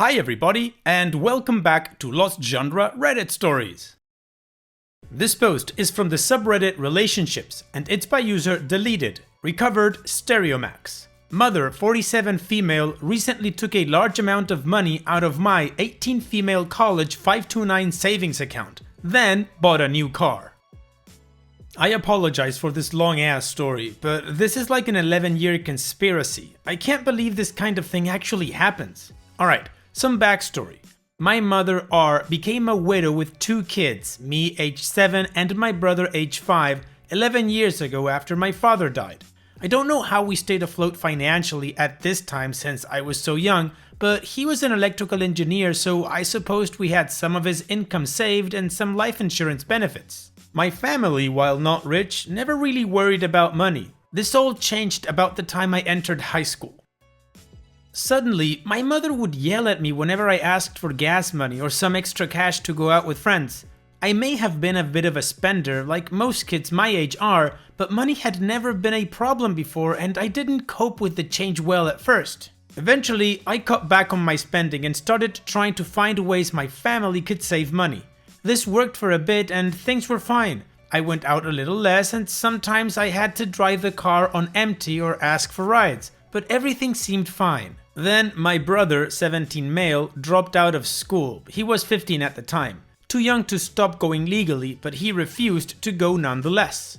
Hi everybody, and welcome back to Lost Genre Reddit Stories. This post is from the subreddit Relationships, and it's by user Deleted, recovered Stereomax. Mother, 47 female, recently took a large amount of money out of my 18 female college 529 savings account, then bought a new car. I apologize for this long ass story, but this is like an 11-year conspiracy. I can't believe this kind of thing actually happens. Alright. Some backstory. My mother R became a widow with 2 kids, me age 7 and my brother age 5, 11 years ago after my father died. I don't know how we stayed afloat financially at this time since I was so young, but he was an electrical engineer, so I supposed we had some of his income saved and some life insurance benefits. My family, while not rich, never really worried about money. This all changed about the time I entered high school. Suddenly, my mother would yell at me whenever I asked for gas money or some extra cash to go out with friends. I may have been a bit of a spender, like most kids my age are, but money had never been a problem before and I didn't cope with the change well at first. Eventually, I cut back on my spending and started trying to find ways my family could save money. This worked for a bit and things were fine. I went out a little less and sometimes I had to drive the car on empty or ask for rides, but everything seemed fine. Then my brother, 17 male, dropped out of school. He was 15 at the time. Too young to stop going legally, but he refused to go nonetheless.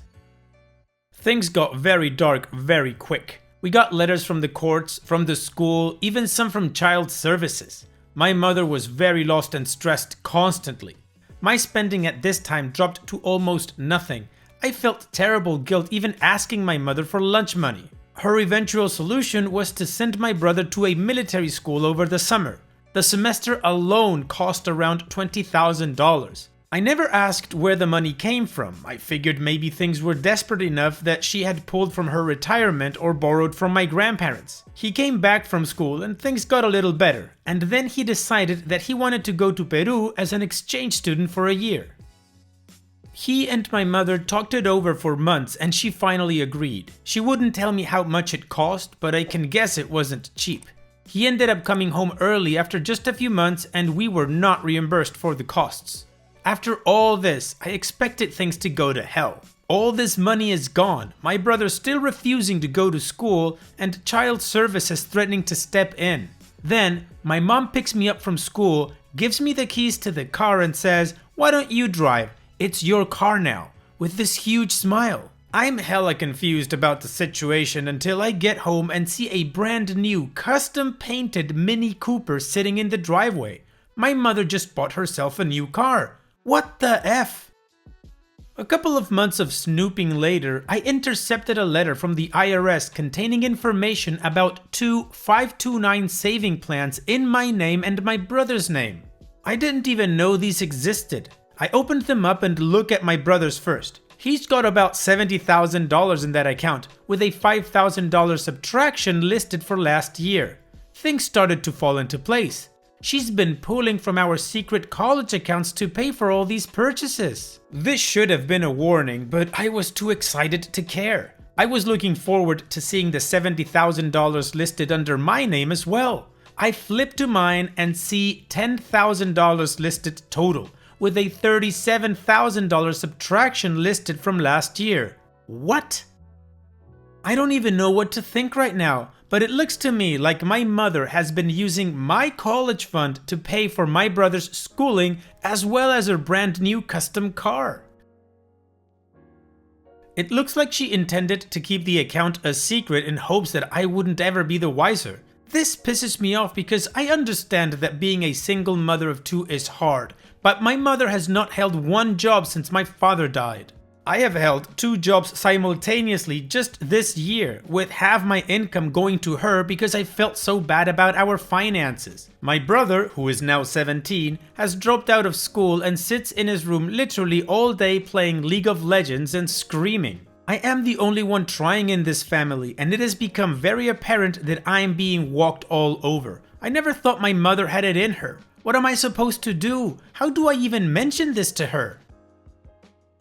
Things got very dark very quick. We got letters from the courts, from the school, even some from child services. My mother was very lost and stressed constantly. My spending at this time dropped to almost nothing. I felt terrible guilt even asking my mother for lunch money. Her eventual solution was to send my brother to a military school over the summer. The semester alone cost around $20,000. I never asked where the money came from. I figured maybe things were desperate enough that she had pulled from her retirement or borrowed from my grandparents. He came back from school and things got a little better, and then he decided that he wanted to go to Peru as an exchange student for a year. He and my mother talked it over for months and she finally agreed. She wouldn't tell me how much it cost, but I can guess it wasn't cheap. He ended up coming home early after just a few months and we were not reimbursed for the costs. After all this, I expected things to go to hell. All this money is gone, my brother still refusing to go to school, and child services threatening to step in. Then, my mom picks me up from school, gives me the keys to the car and says, "Why don't you drive? It's your car now," with this huge smile. I'm hella confused about the situation until I get home and see a brand new custom painted Mini Cooper sitting in the driveway. My mother just bought herself a new car. What the F? A couple of months of snooping later, I intercepted a letter from the IRS containing information about 2 529 saving plans in my name and my brother's name. I didn't even know these existed. I opened them up and look at my brother's first. He's got about $70,000 in that account, with a $5,000 subtraction listed for last year. Things started to fall into place. She's been pulling from our secret college accounts to pay for all these purchases. This should have been a warning, but I was too excited to care. I was looking forward to seeing the $70,000 listed under my name as well. I flip to mine and see $10,000 listed total, with a $37,000 subtraction listed from last year. What? I don't even know what to think right now, but it looks to me like my mother has been using my college fund to pay for my brother's schooling as well as her brand new custom car. It looks like she intended to keep the account a secret in hopes that I wouldn't ever be the wiser. This pisses me off because I understand that being a single mother of 2 is hard, but my mother has not held one job since my father died. I have held 2 jobs simultaneously just this year, with half my income going to her because I felt so bad about our finances. My brother, who is now 17, has dropped out of school and sits in his room literally all day playing League of Legends and screaming. I am the only one trying in this family, and it has become very apparent that I am being walked all over. I never thought my mother had it in her. What am I supposed to do? How do I even mention this to her?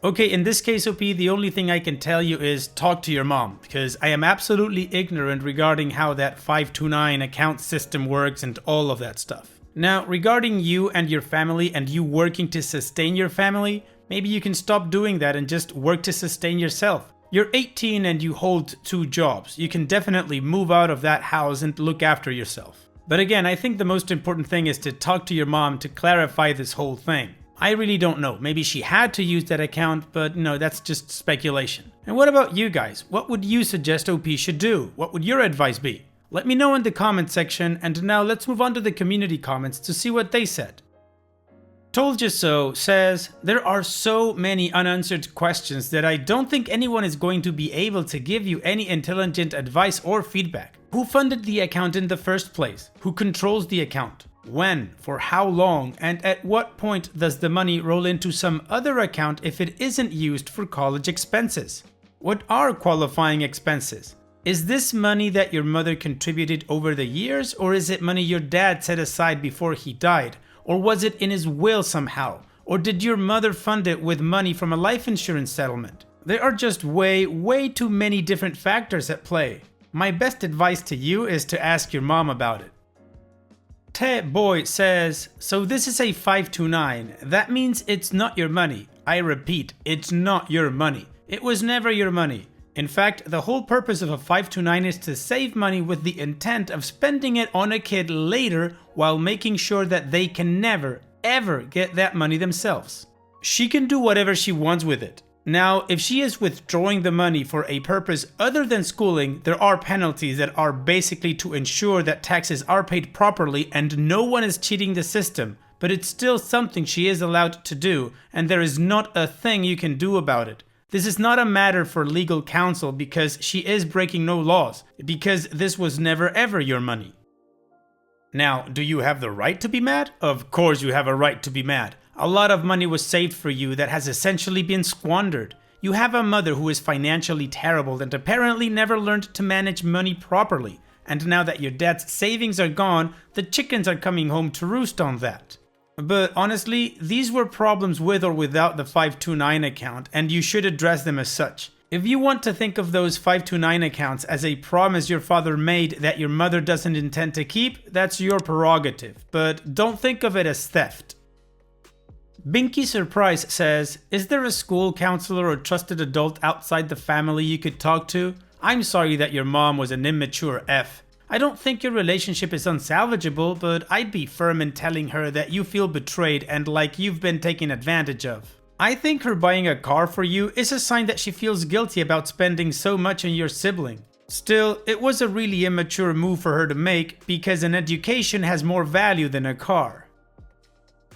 Okay, in this case, OP, the only thing I can tell you is talk to your mom, because I am absolutely ignorant regarding how that 529 account system works and all of that stuff. Now, regarding you and your family and you working to sustain your family, maybe you can stop doing that and just work to sustain yourself. You're 18 and you hold 2 jobs. You can definitely move out of that house and look after yourself. But again, I think the most important thing is to talk to your mom to clarify this whole thing. I really don't know. Maybe she had to use that account, but no, that's just speculation. And what about you guys? What would you suggest OP should do? What would your advice be? Let me know in the comment section, and now let's move on to the community comments to see what they said. Told You So says, there are so many unanswered questions that I don't think anyone is going to be able to give you any intelligent advice or feedback. Who funded the account in the first place? Who controls the account? When? For how long? And at what point does the money roll into some other account if it isn't used for college expenses? What are qualifying expenses? Is this money that your mother contributed over the years, or is it money your dad set aside before he died? Or was it in his will somehow? Or did your mother fund it with money from a life insurance settlement? There are just way too many different factors at play. My best advice to you is to ask your mom about it. Te Boy says, so this is a 529. That means it's not your money. I repeat, it's not your money. It was never your money. In fact, the whole purpose of a 529 is to save money with the intent of spending it on a kid later while making sure that they can never, ever get that money themselves. She can do whatever she wants with it. Now, if she is withdrawing the money for a purpose other than schooling, there are penalties that are basically to ensure that taxes are paid properly and no one is cheating the system, but it's still something she is allowed to do, and there is not a thing you can do about it. This is not a matter for legal counsel because she is breaking no laws, because this was never ever your money. Now, do you have the right to be mad? Of course you have a right to be mad. A lot of money was saved for you that has essentially been squandered. You have a mother who is financially terrible and apparently never learned to manage money properly. And now that your dad's savings are gone, the chickens are coming home to roost on that. But honestly, these were problems with or without the 529 account, and you should address them as such. If you want to think of those 529 accounts as a promise your father made that your mother doesn't intend to keep, that's your prerogative, but don't think of it as theft. Binky Surprise says, is there a school counselor or trusted adult outside the family you could talk to? I'm sorry that your mom was an immature F. I don't think your relationship is unsalvageable, but I'd be firm in telling her that you feel betrayed and like you've been taken advantage of. I think her buying a car for you is a sign that she feels guilty about spending so much on your sibling. Still, it was a really immature move for her to make because an education has more value than a car.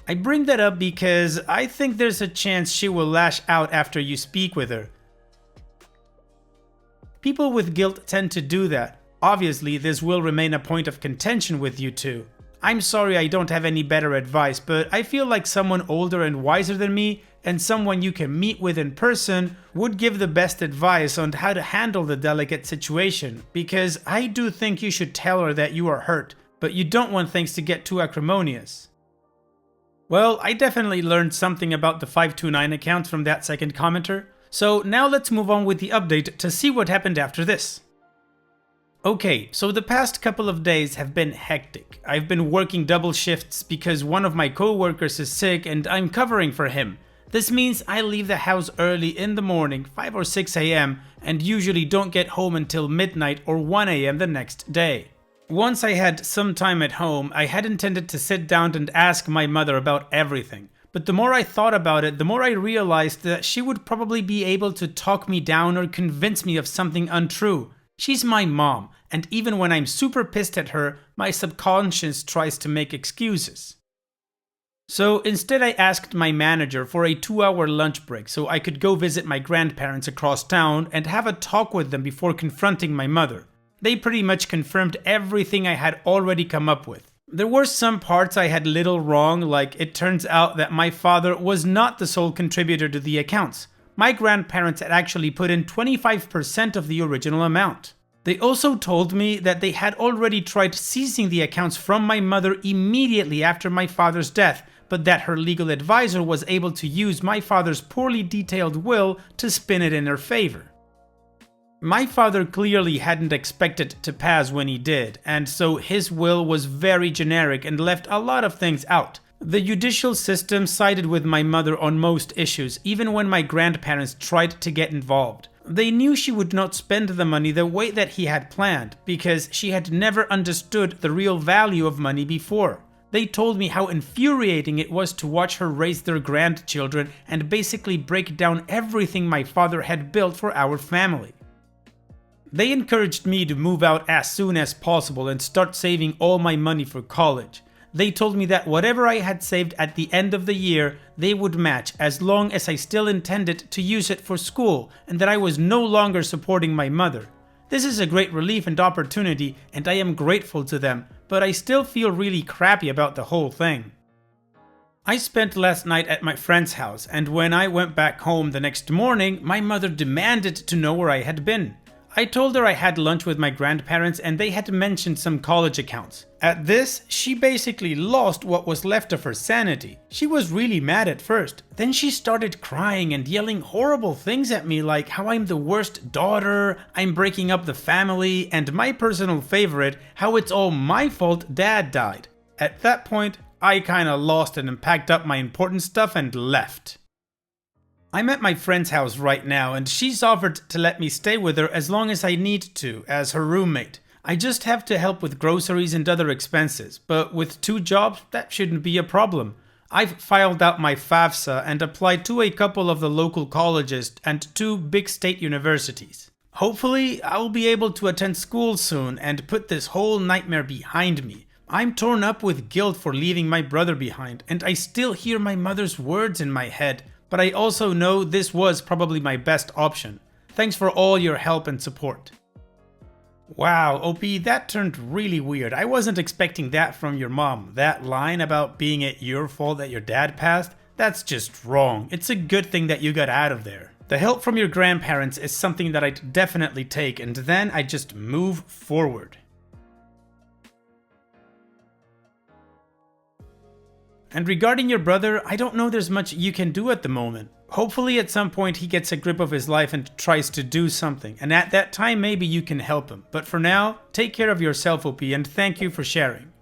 I bring that up because I think there's a chance she will lash out after you speak with her. People with guilt tend to do that. Obviously, this will remain a point of contention with you two. I'm sorry I don't have any better advice, but I feel like someone older and wiser than me, and someone you can meet with in person, would give the best advice on how to handle the delicate situation, because I do think you should tell her that you are hurt, but you don't want things to get too acrimonious. Well, I definitely learned something about the 529 account from that second commenter, so now let's move on with the update to see what happened after this. Okay, so the past couple of days have been hectic. I've been working double shifts because one of my co-workers is sick and I'm covering for him. This means I leave the house early in the morning, 5 or 6 AM, and usually don't get home until midnight or 1 AM the next day. Once I had some time at home, I had intended to sit down and ask my mother about everything. But the more I thought about it, the more I realized that she would probably be able to talk me down or convince me of something untrue. She's my mom, and even when I'm super pissed at her, my subconscious tries to make excuses. So instead I asked my manager for a 2-hour lunch break so I could go visit my grandparents across town and have a talk with them before confronting my mother. They pretty much confirmed everything I had already come up with. There were some parts I had little wrong, like it turns out that my father was not the sole contributor to the accounts. My grandparents had actually put in 25% of the original amount. They also told me that they had already tried seizing the accounts from my mother immediately after my father's death, but that her legal advisor was able to use my father's poorly detailed will to spin it in her favor. My father clearly hadn't expected to pass when he did, and so his will was very generic and left a lot of things out. The judicial system sided with my mother on most issues, even when my grandparents tried to get involved. They knew she would not spend the money the way that he had planned, because she had never understood the real value of money before. They told me how infuriating it was to watch her raise their grandchildren and basically break down everything my father had built for our family. They encouraged me to move out as soon as possible and start saving all my money for college. They told me that whatever I had saved at the end of the year, they would match as long as I still intended to use it for school and that I was no longer supporting my mother. This is a great relief and opportunity, and I am grateful to them, but I still feel really crappy about the whole thing. I spent last night at my friend's house, and when I went back home the next morning, my mother demanded to know where I had been. I told her I had lunch with my grandparents and they had mentioned some college accounts. At this, she basically lost what was left of her sanity. She was really mad at first. Then she started crying and yelling horrible things at me like how I'm the worst daughter, I'm breaking up the family, and my personal favorite, how it's all my fault Dad died. At that point, I kinda lost it and packed up my important stuff and left. I'm at my friend's house right now and she's offered to let me stay with her as long as I need to, as her roommate. I just have to help with groceries and other expenses, but with 2 jobs, that shouldn't be a problem. I've filed out my FAFSA and applied to a couple of the local colleges and 2 big state universities. Hopefully, I'll be able to attend school soon and put this whole nightmare behind me. I'm torn up with guilt for leaving my brother behind, and I still hear my mother's words in my head. But I also know this was probably my best option. Thanks for all your help and support. Wow, OP, that turned really weird. I wasn't expecting that from your mom. That line about being it your fault that your dad passed, that's just wrong. It's a good thing that you got out of there. The help from your grandparents is something that I'd definitely take, and then I just move forward. And regarding your brother, I don't know there's much you can do at the moment. Hopefully at some point he gets a grip of his life and tries to do something, and at that time maybe you can help him. But for now, take care of yourself, OP, and thank you for sharing.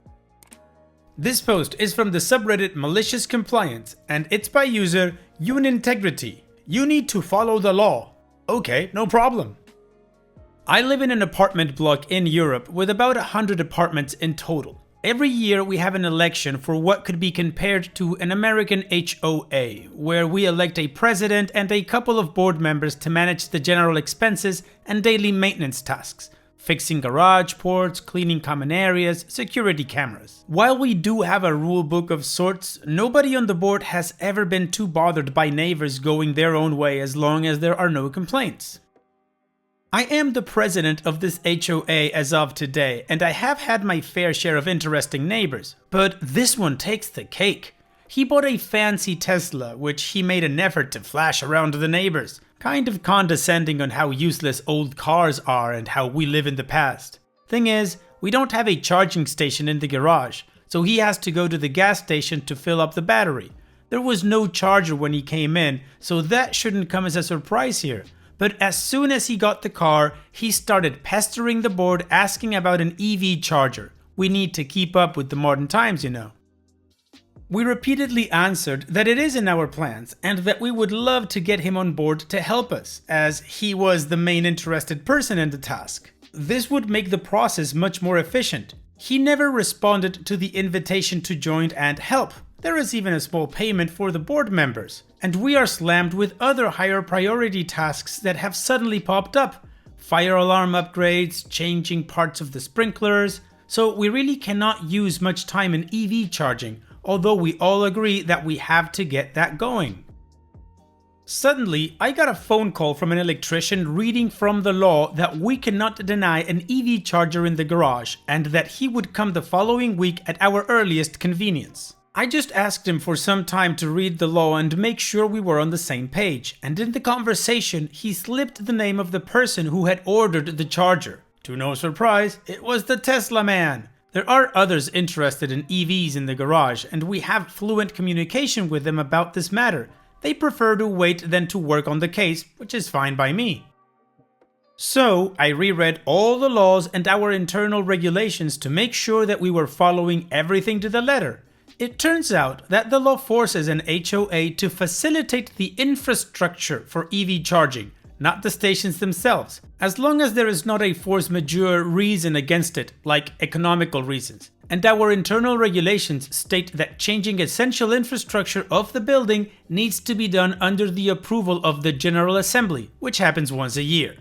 This post is from the subreddit Malicious Compliance, and it's by user Unintegrity. You need to follow the law. Okay, no problem. I live in an apartment block in Europe with about 100 apartments in total. Every year we have an election for what could be compared to an American HOA, where we elect a president and a couple of board members to manage the general expenses and daily maintenance tasks, fixing garage ports, cleaning common areas, security cameras. While we do have a rule book of sorts, nobody on the board has ever been too bothered by neighbors going their own way as long as there are no complaints. I am the president of this HOA as of today, and I have had my fair share of interesting neighbors, but this one takes the cake. He bought a fancy Tesla, which he made an effort to flash around to the neighbors, kind of condescending on how useless old cars are and how we live in the past. Thing is, we don't have a charging station in the garage, so he has to go to the gas station to fill up the battery. There was no charger when he came in, so that shouldn't come as a surprise here. But as soon as he got the car, he started pestering the board asking about an EV charger. We need to keep up with the modern times, you know. We repeatedly answered that it is in our plans and that we would love to get him on board to help us, as he was the main interested person in the task. This would make the process much more efficient. He never responded to the invitation to join and help. There is even a small payment for the board members, and we are slammed with other higher priority tasks that have suddenly popped up. Fire alarm upgrades, changing parts of the sprinklers, so we really cannot use much time in EV charging, although we all agree that we have to get that going. Suddenly, I got a phone call from an electrician reading from the law that we cannot deny an EV charger in the garage, and that he would come the following week at our earliest convenience. I just asked him for some time to read the law and make sure we were on the same page, and in the conversation he slipped the name of the person who had ordered the charger. To no surprise, it was the Tesla man. There are others interested in EVs in the garage, and we have fluent communication with them about this matter. They prefer to wait than to work on the case, which is fine by me. So I reread all the laws and our internal regulations to make sure that we were following everything to the letter. It turns out that the law forces an HOA to facilitate the infrastructure for EV charging, not the stations themselves, as long as there is not a force majeure reason against it, like economical reasons. And our internal regulations state that changing essential infrastructure of the building needs to be done under the approval of the General Assembly, which happens once a year.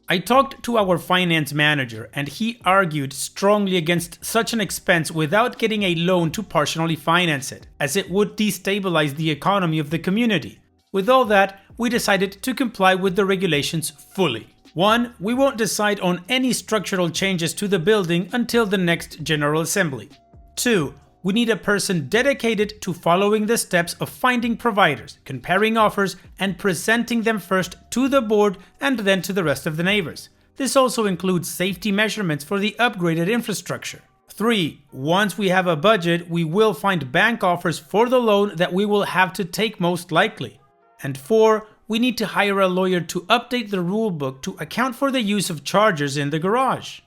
I talked to our finance manager and he argued strongly against such an expense without getting a loan to partially finance it, as it would destabilize the economy of the community. With all that, we decided to comply with the regulations fully. 1. We won't decide on any structural changes to the building until the next General Assembly. 2. We need a person dedicated to following the steps of finding providers, comparing offers, and presenting them first to the board and then to the rest of the neighbors. This also includes safety measurements for the upgraded infrastructure. 3. Once we have a budget, we will find bank offers for the loan that we will have to take most likely. And 4. We need to hire a lawyer to update the rulebook to account for the use of chargers in the garage.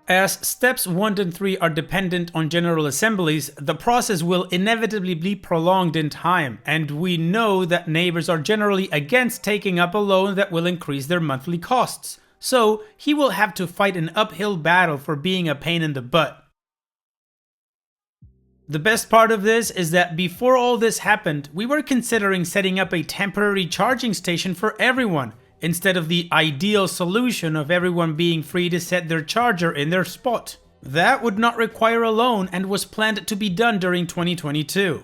As steps 1 and 3 are dependent on General Assemblies, the process will inevitably be prolonged in time, and we know that neighbors are generally against taking up a loan that will increase their monthly costs. So he will have to fight an uphill battle for being a pain in the butt. The best part of this is that before all this happened, we were considering setting up a temporary charging station for everyone, instead of the ideal solution of everyone being free to set their charger in their spot. That would not require a loan and was planned to be done during 2022.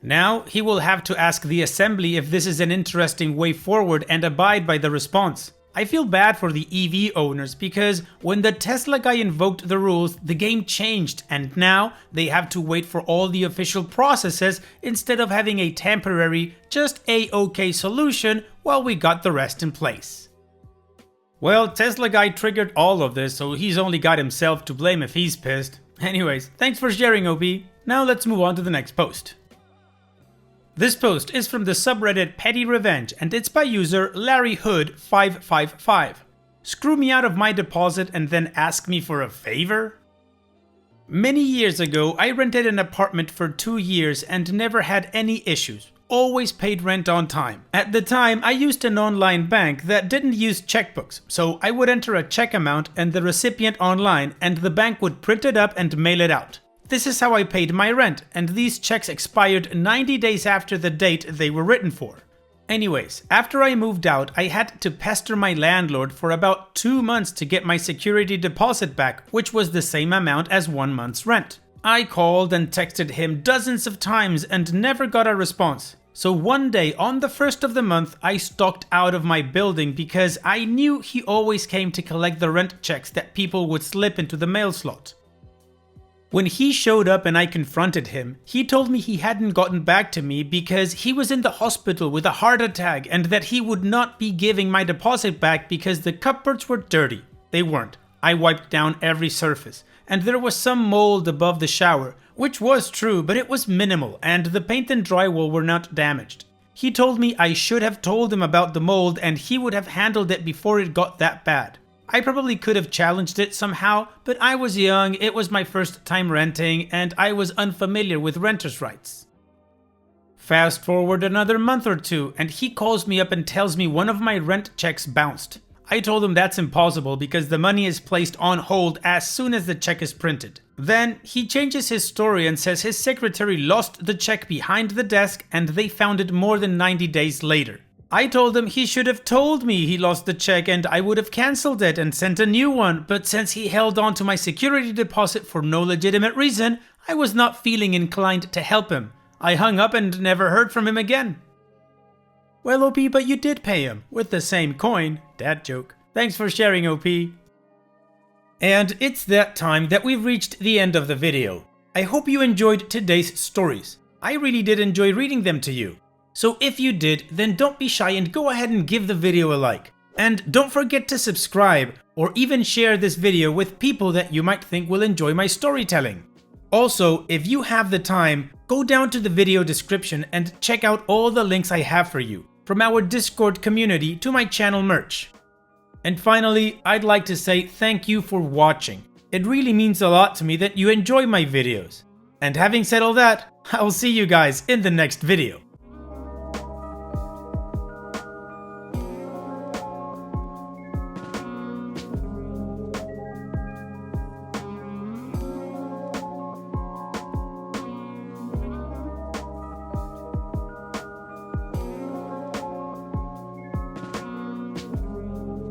Now he will have to ask the assembly if this is an interesting way forward and abide by the response. I feel bad for the EV owners because when the Tesla guy invoked the rules, the game changed and now they have to wait for all the official processes instead of having a temporary, just A-OK solution while we got the rest in place. Well, Tesla guy triggered all of this, so he's only got himself to blame if he's pissed. Anyways, thanks for sharing, OP. Now let's move on to the next post. This post is from the subreddit Petty Revenge and it's by user LarryHood555. Screw me out of my deposit and then ask me for a favor? Many years ago, I rented an apartment for 2 years and never had any issues. Always paid rent on time. At the time, I used an online bank that didn't use checkbooks, so I would enter a check amount and the recipient online and the bank would print it up and mail it out. This is how I paid my rent, and these checks expired 90 days after the date they were written for. Anyways, after I moved out, I had to pester my landlord for about 2 months to get my security deposit back, which was the same amount as 1 month's rent. I called and texted him dozens of times and never got a response. So one day on the 1st of the month, I stalked out of my building because I knew he always came to collect the rent checks that people would slip into the mail slot. When he showed up and I confronted him, he told me he hadn't gotten back to me because he was in the hospital with a heart attack and that he would not be giving my deposit back because the cupboards were dirty. They weren't. I wiped down every surface, and there was some mold above the shower, which was true, but it was minimal and the paint and drywall were not damaged. He told me I should have told him about the mold and he would have handled it before it got that bad. I probably could have challenged it somehow, but I was young, it was my first time renting, and I was unfamiliar with renters' rights. Fast forward another month or two, and he calls me up and tells me one of my rent checks bounced. I told him that's impossible because the money is placed on hold as soon as the check is printed. Then he changes his story and says his secretary lost the check behind the desk and they found it more than 90 days later. I told him he should have told me he lost the check and I would have cancelled it and sent a new one, but since he held on to my security deposit for no legitimate reason, I was not feeling inclined to help him. I hung up and never heard from him again. Well, OP, but you did pay him, with the same coin. Dad joke. Thanks for sharing, OP. And it's that time that we've reached the end of the video. I hope you enjoyed today's stories. I really did enjoy reading them to you. So if you did, then don't be shy and go ahead and give the video a like. And don't forget to subscribe or even share this video with people that you might think will enjoy my storytelling. Also, if you have the time, go down to the video description and check out all the links I have for you. from our Discord community to my channel merch. And finally, I'd like to say thank you for watching. It really means a lot to me that you enjoy my videos. And having said all that, I'll see you guys in the next video.